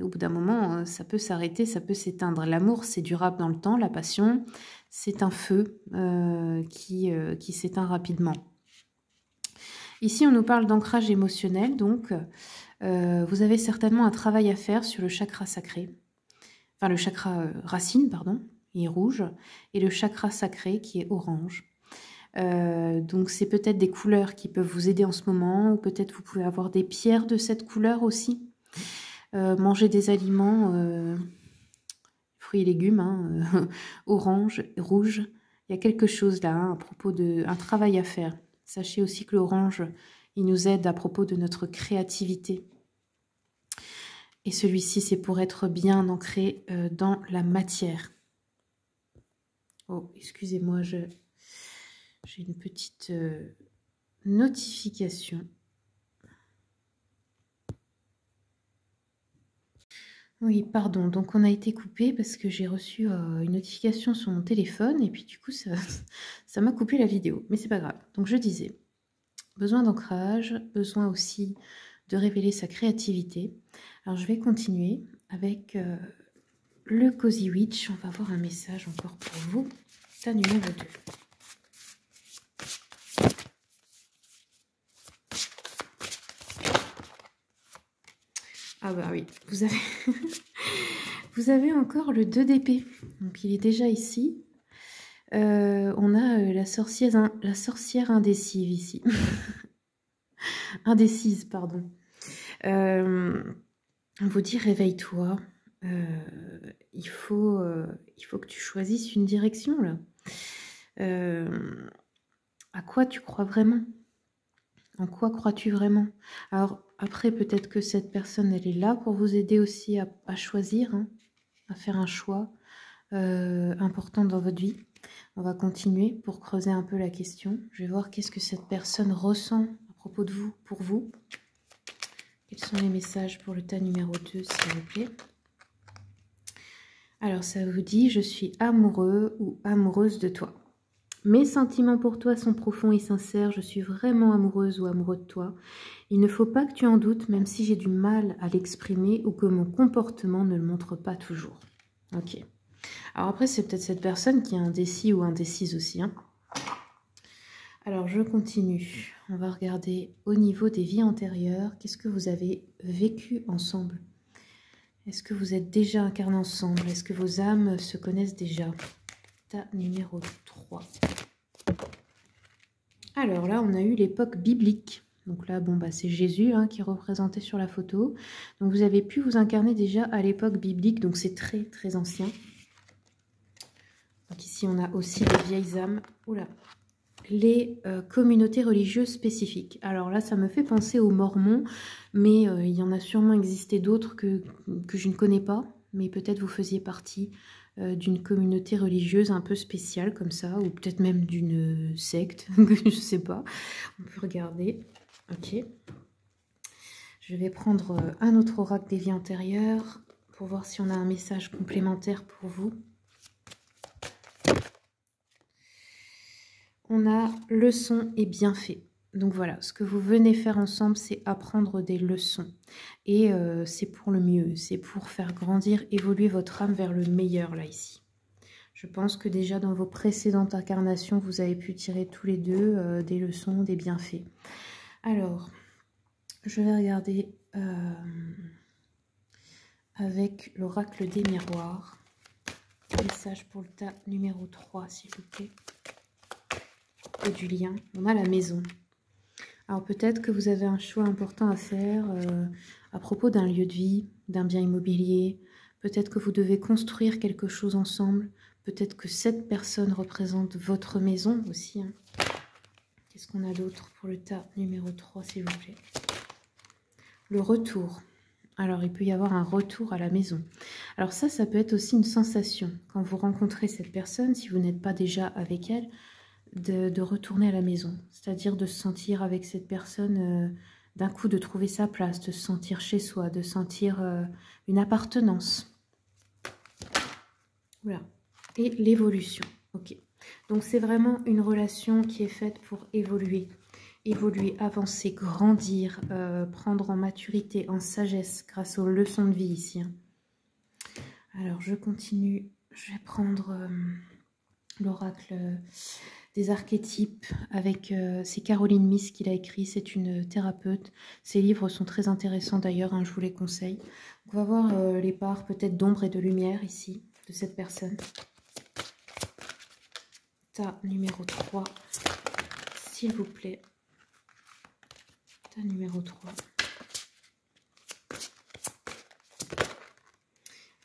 Au bout d'un moment, ça peut s'arrêter, ça peut s'éteindre. L'amour, c'est durable dans le temps. La passion, c'est un feu qui s'éteint rapidement. Ici, on nous parle d'ancrage émotionnel, donc vous avez certainement un travail à faire sur le chakra sacré, enfin le chakra racine, pardon, qui est rouge, et le chakra sacré qui est orange. Donc c'est peut-être des couleurs qui peuvent vous aider en ce moment, ou peut-être vous pouvez avoir des pierres de cette couleur aussi. Manger des aliments, fruits et légumes, hein, orange, rouge. Il y a quelque chose là, hein, à propos d'un travail à faire. Sachez aussi que l'orange, il nous aide à propos de notre créativité. Et celui-ci, c'est pour être bien ancré dans la matière. Oh, excusez-moi, j'ai une petite notification. Oui, pardon, donc on a été coupé parce que j'ai reçu une notification sur mon téléphone et puis du coup, ça m'a coupé la vidéo. Mais c'est pas grave. Donc je disais, besoin d'ancrage, besoin aussi de révéler sa créativité. Alors je vais continuer avec le Cozy Witch. On va avoir un message encore pour vous. Tas numéro 2. Ah bah oui, vous avez, vous avez encore le 2 d'épée. Donc il est déjà ici. On a la sorcière indécise ici. Indécise, pardon. On vous dit réveille-toi. Il faut que tu choisisses une direction là. À quoi tu crois vraiment? En quoi crois-tu vraiment? Alors après, peut-être que cette personne, elle est là pour vous aider aussi à choisir, hein, à faire un choix important dans votre vie. On va continuer pour creuser un peu la question. Je vais voir qu'est-ce que cette personne ressent à propos de vous, pour vous. Quels sont les messages pour le tas numéro 2, s'il vous plaît? Alors, ça vous dit, je suis amoureux ou amoureuse de toi. Mes sentiments pour toi sont profonds et sincères. Je suis vraiment amoureuse ou amoureux de toi. Il ne faut pas que tu en doutes, même si j'ai du mal à l'exprimer ou que mon comportement ne le montre pas toujours. Ok. Alors après, c'est peut-être cette personne qui est indécis ou indécise aussi. Hein. Alors, je continue. On va regarder au niveau des vies antérieures. Qu'est-ce que vous avez vécu ensemble? Est-ce que vous êtes déjà incarnés ensemble? Est-ce que vos âmes se connaissent déjà? Tas numéro 3. Alors là, on a eu l'époque biblique. Donc là, bon, bah, c'est Jésus hein, qui est représenté sur la photo. Donc vous avez pu vous incarner déjà à l'époque biblique. Donc c'est très, très ancien. Donc ici, on a aussi les vieilles âmes. Oula. Les communautés religieuses spécifiques. Alors là, ça me fait penser aux Mormons, mais il y en a sûrement existé d'autres que je ne connais pas, mais peut-être vous faisiez partie d'une communauté religieuse un peu spéciale comme ça, ou peut-être même d'une secte, je ne sais pas. On peut regarder. Ok. Je vais prendre un autre oracle des vies antérieures pour voir si on a un message complémentaire pour vous. On a leçons et bienfaits. Donc voilà, ce que vous venez faire ensemble, c'est apprendre des leçons. Et c'est pour le mieux, c'est pour faire grandir, évoluer votre âme vers le meilleur, là, ici. Je pense que déjà dans vos précédentes incarnations, vous avez pu tirer tous les deux des leçons, des bienfaits. Alors, je vais regarder avec l'oracle des miroirs. Message pour le tas numéro 3, s'il vous plaît. Et du lien. On a la maison. Alors peut-être que vous avez un choix important à faire à propos d'un lieu de vie, d'un bien immobilier. Peut-être que vous devez construire quelque chose ensemble. Peut-être que cette personne représente votre maison aussi. Hein. Qu'est-ce qu'on a d'autre pour le tas numéro 3, s'il vous plaît? Le retour. Alors, il peut y avoir un retour à la maison. Alors ça peut être aussi une sensation. Quand vous rencontrez cette personne, si vous n'êtes pas déjà avec elle, de retourner à la maison. C'est-à-dire de se sentir avec cette personne, d'un coup de trouver sa place, de se sentir chez soi, de sentir une appartenance. Voilà. Et l'évolution. Ok. Donc c'est vraiment une relation qui est faite pour évoluer. Évoluer, avancer, grandir, prendre en maturité, en sagesse grâce aux leçons de vie ici. Hein. Alors je continue. Je vais prendre l'oracle des archétypes avec c'est Caroline Myss qui l'a écrit, c'est une thérapeute. Ses livres sont très intéressants d'ailleurs, hein, je vous les conseille. On va voir les parts peut-être d'ombre et de lumière ici de cette personne. Tas numéro 3, s'il vous plaît. Tas numéro 3.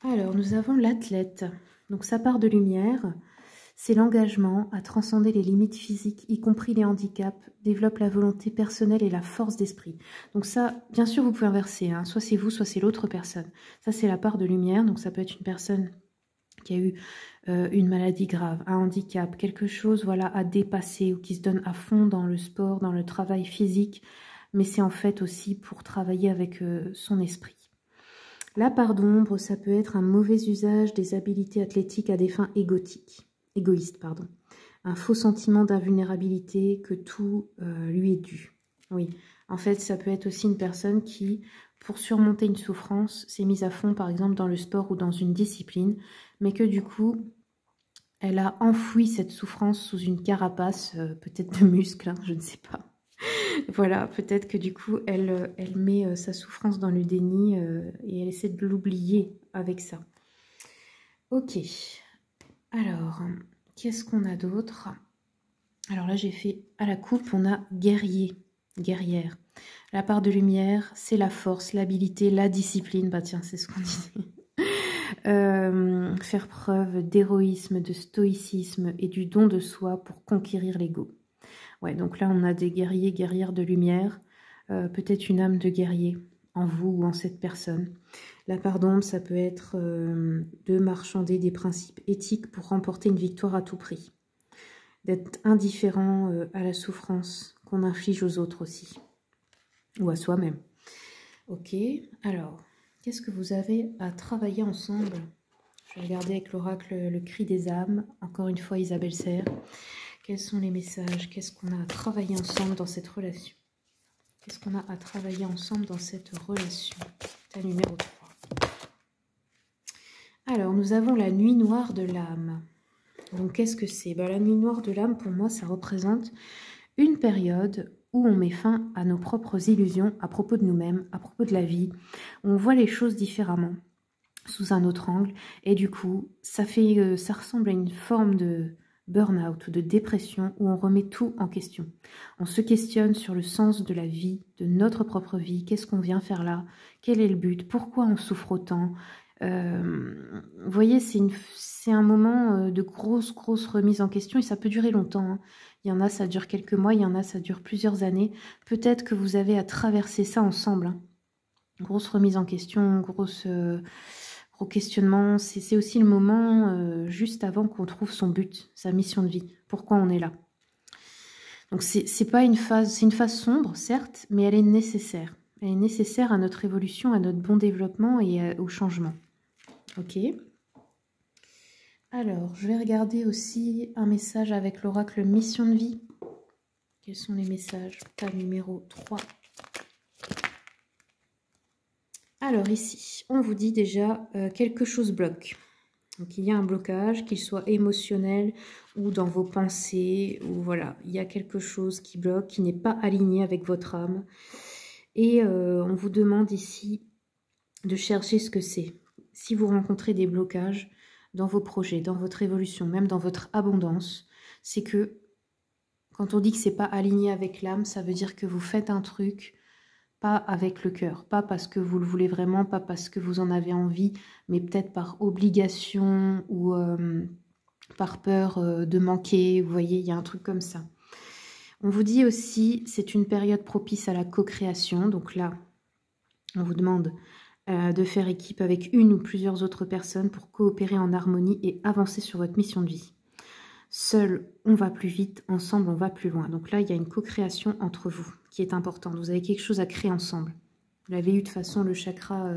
Alors, nous avons l'athlète. Donc, sa part de lumière, c'est l'engagement à transcender les limites physiques, y compris les handicaps, développe la volonté personnelle et la force d'esprit. Donc ça, bien sûr, vous pouvez inverser. Hein. Soit c'est vous, soit c'est l'autre personne. Ça, c'est la part de lumière. Donc, ça peut être une personne qui a eu une maladie grave, un handicap, quelque chose voilà, à dépasser ou qui se donne à fond dans le sport, dans le travail physique. Mais c'est en fait aussi pour travailler avec son esprit. La part d'ombre, ça peut être un mauvais usage des habilités athlétiques à des fins égoïstes. Un faux sentiment d'invulnérabilité, que tout lui est dû. Oui, en fait, ça peut être aussi une personne qui, pour surmonter une souffrance, s'est mise à fond, par exemple, dans le sport ou dans une discipline, mais que du coup, elle a enfoui cette souffrance sous une carapace, peut-être de muscles, hein, je ne sais pas. Voilà, peut-être que du coup, elle met sa souffrance dans le déni et elle essaie de l'oublier avec ça. Ok, alors, qu'est-ce qu'on a d'autre? Alors là, j'ai fait à la coupe, on a guerrier, guerrière. La part de lumière, c'est la force, l'habilité, la discipline. Bah tiens, c'est ce qu'on disait. Faire preuve d'héroïsme, de stoïcisme et du don de soi pour conquérir l'ego. Ouais, donc là, on a des guerriers, guerrières de lumière, peut-être une âme de guerrier en vous ou en cette personne. La part d'ombre, ça peut être de marchander des principes éthiques pour remporter une victoire à tout prix. D'être indifférent à la souffrance qu'on inflige aux autres aussi, ou à soi-même. Ok, alors, qu'est-ce que vous avez à travailler ensemble? Je vais regarder avec l'oracle le cri des âmes, encore une fois Isabelle Serre. Quels sont les messages? Qu'est-ce qu'on a à travailler ensemble dans cette relation? Qu'est-ce qu'on a à travailler ensemble dans cette relation? Ta numéro 3. Alors, nous avons la nuit noire de l'âme. Donc, qu'est-ce que c'est? La nuit noire de l'âme, pour moi, ça représente une période où on met fin à nos propres illusions à propos de nous-mêmes, à propos de la vie. On voit les choses différemment, sous un autre angle. Et du coup, ça ressemble à une forme de burn-out ou de dépression où on remet tout en question. On se questionne sur le sens de la vie, de notre propre vie. Qu'est-ce qu'on vient faire là? Quel est le but? Pourquoi on souffre autant? Vous voyez, c'est un moment de grosse remise en question et ça peut durer longtemps. Hein. Il y en a, ça dure quelques mois, il y en a, ça dure plusieurs années. Peut-être que vous avez à traverser ça ensemble. Hein. Grosse remise en question, gros questionnement. C'est aussi le moment juste avant qu'on trouve son but, sa mission de vie. Pourquoi on est là. Donc c'est pas une phase, c'est une phase sombre, certes, mais elle est nécessaire. Elle est nécessaire à notre évolution, à notre bon développement et au changement. Ok. Alors, je vais regarder aussi un message avec l'oracle mission de vie. Quels sont les messages? Tas numéro 3. Alors ici, on vous dit déjà quelque chose bloque. Donc il y a un blocage, qu'il soit émotionnel ou dans vos pensées, ou voilà, il y a quelque chose qui bloque, qui n'est pas aligné avec votre âme. Et on vous demande ici de chercher ce que c'est. Si vous rencontrez des blocages dans vos projets, dans votre évolution, même dans votre abondance, c'est que quand on dit que c'est pas aligné avec l'âme, ça veut dire que vous faites un truc pas avec le cœur, pas parce que vous le voulez vraiment, pas parce que vous en avez envie, mais peut-être par obligation ou par peur de manquer. Vous voyez, il y a un truc comme ça. On vous dit aussi, c'est une période propice à la co-création. Donc là, on vous demande de faire équipe avec une ou plusieurs autres personnes pour coopérer en harmonie et avancer sur votre mission de vie. Seul, on va plus vite, ensemble, on va plus loin. Donc là, il y a une co-création entre vous qui est importante. Vous avez quelque chose à créer ensemble. Vous l'avez eu de façon le chakra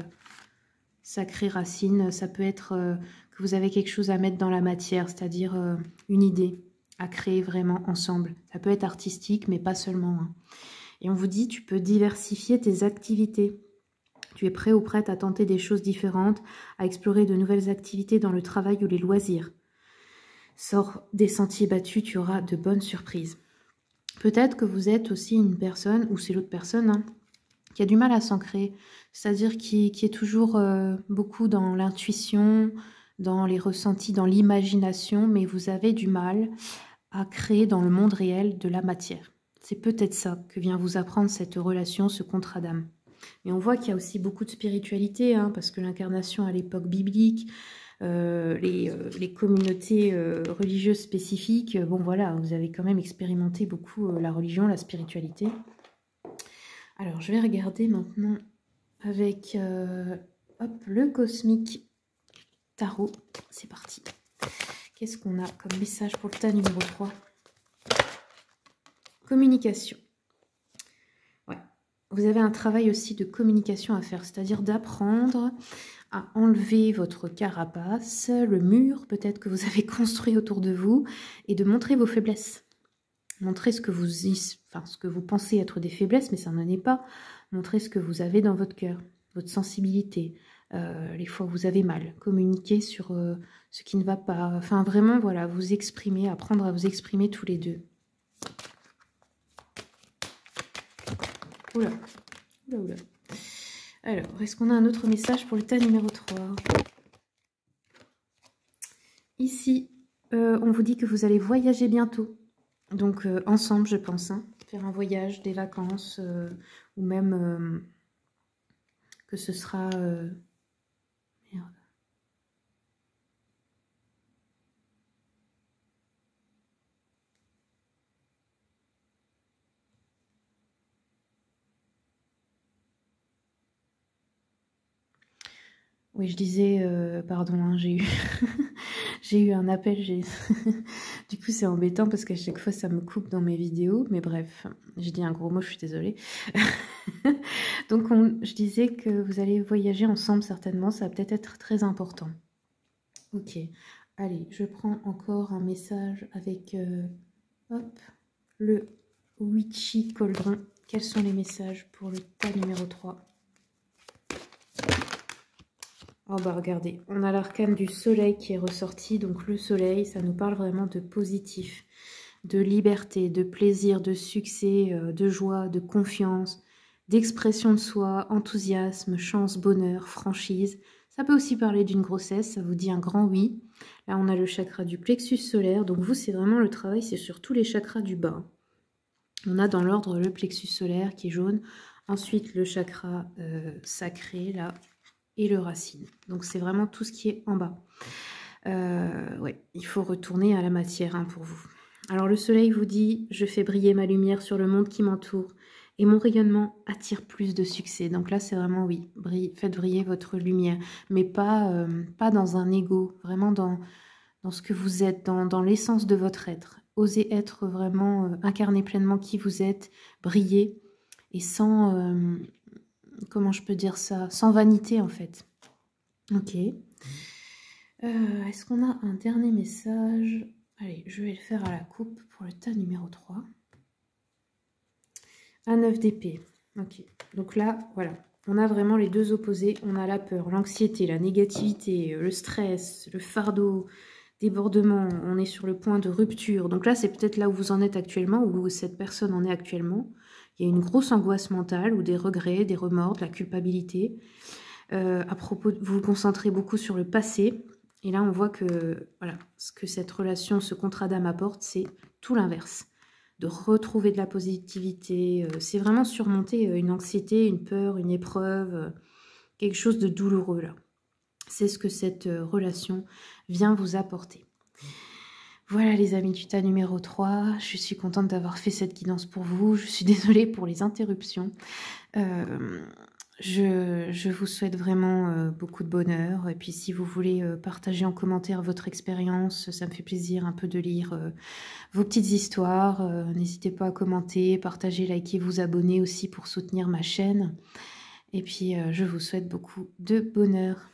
sacré racine. Ça peut être que vous avez quelque chose à mettre dans la matière, c'est-à-dire une idée à créer vraiment ensemble. Ça peut être artistique, mais pas seulement. Hein. Et on vous dit, tu peux diversifier tes activités. Tu es prêt ou prête à tenter des choses différentes, à explorer de nouvelles activités dans le travail ou les loisirs. Sors des sentiers battus, tu auras de bonnes surprises. Peut-être que vous êtes aussi une personne, ou c'est l'autre personne, hein, qui a du mal à s'ancrer, c'est-à-dire qui est toujours beaucoup dans l'intuition, dans les ressentis, dans l'imagination, mais vous avez du mal à créer dans le monde réel de la matière. C'est peut-être ça que vient vous apprendre cette relation, ce contrat d'âme. Mais on voit qu'il y a aussi beaucoup de spiritualité, hein, parce que l'incarnation à l'époque biblique, les communautés religieuses spécifiques, bon voilà, vous avez quand même expérimenté beaucoup la religion, la spiritualité. Alors je vais regarder maintenant avec hop, le Cosmic Tarot. C'est parti. Qu'est-ce qu'on a comme message pour le tas numéro 3? Communication. Ouais. Vous avez un travail aussi de communication à faire, c'est-à-dire d'apprendre à enlever votre carapace, le mur peut-être que vous avez construit autour de vous, et de montrer vos faiblesses. Montrer ce que vous pensez être des faiblesses, mais ça n'en est pas. Montrer ce que vous avez dans votre cœur, votre sensibilité, les fois où vous avez mal. Communiquer sur ce qui ne va pas. Enfin, vraiment, voilà, vous exprimer, apprendre à vous exprimer tous les deux. Oula, oula, oula. Alors, est-ce qu'on a un autre message pour le tas numéro 3? Ici, on vous dit que vous allez voyager bientôt. Donc, ensemble, je pense. Hein, faire un voyage, des vacances, ou même que ce sera... Merde. Oui, je disais, pardon, hein, j'ai eu, j'ai eu un appel, du coup c'est embêtant parce qu'à chaque fois ça me coupe dans mes vidéos, mais bref, j'ai dit un gros mot, je suis désolée. Donc je disais que vous allez voyager ensemble certainement, ça va peut-être être très important. Ok, allez, je prends encore un message avec, hop, le Witchy Cauldron. Quels sont les messages pour le tas numéro 3? Oh bah regardez, on a l'arcane du soleil qui est ressorti, donc le soleil, ça nous parle vraiment de positif, de liberté, de plaisir, de succès, de joie, de confiance, d'expression de soi, enthousiasme, chance, bonheur, franchise. Ça peut aussi parler d'une grossesse, ça vous dit un grand oui. Là on a le chakra du plexus solaire, donc vous c'est vraiment le travail, c'est sur tous les chakras du bas. On a dans l'ordre le plexus solaire qui est jaune, ensuite le chakra sacré là, et le racine. Donc c'est vraiment tout ce qui est en bas. Ouais, il faut retourner à la matière hein, pour vous. Alors le soleil vous dit, je fais briller ma lumière sur le monde qui m'entoure et mon rayonnement attire plus de succès. Donc là c'est vraiment oui, faites briller votre lumière, mais pas, pas dans un ego, vraiment dans ce que vous êtes, dans l'essence de votre être. Osez être vraiment, incarner pleinement qui vous êtes, briller et sans... comment je peux dire ça? Sans vanité, en fait. Ok. Est-ce qu'on a un dernier message? Allez, je vais le faire à la coupe pour le tas numéro 3. Un 9 d'épée. Ok. Donc là, voilà. On a vraiment les deux opposés. On a la peur, l'anxiété, la négativité, le stress, le fardeau, débordement. On est sur le point de rupture. Donc là, c'est peut-être là où vous en êtes actuellement, où cette personne en est actuellement. Il y a une grosse angoisse mentale ou des regrets, des remords, de la culpabilité. À propos, vous vous concentrez beaucoup sur le passé. Et là, on voit que voilà, ce que cette relation, ce contrat d'âme apporte, c'est tout l'inverse. De retrouver de la positivité. C'est vraiment surmonter une anxiété, une peur, une épreuve, quelque chose de douloureux là. C'est ce que cette relation vient vous apporter. Voilà les amis du tas numéro 3, je suis contente d'avoir fait cette guidance pour vous, je suis désolée pour les interruptions. Je vous souhaite vraiment beaucoup de bonheur. Et puis si vous voulez partager en commentaire votre expérience, ça me fait plaisir un peu de lire vos petites histoires. N'hésitez pas à commenter, partager, liker, vous abonner aussi pour soutenir ma chaîne. Et puis je vous souhaite beaucoup de bonheur.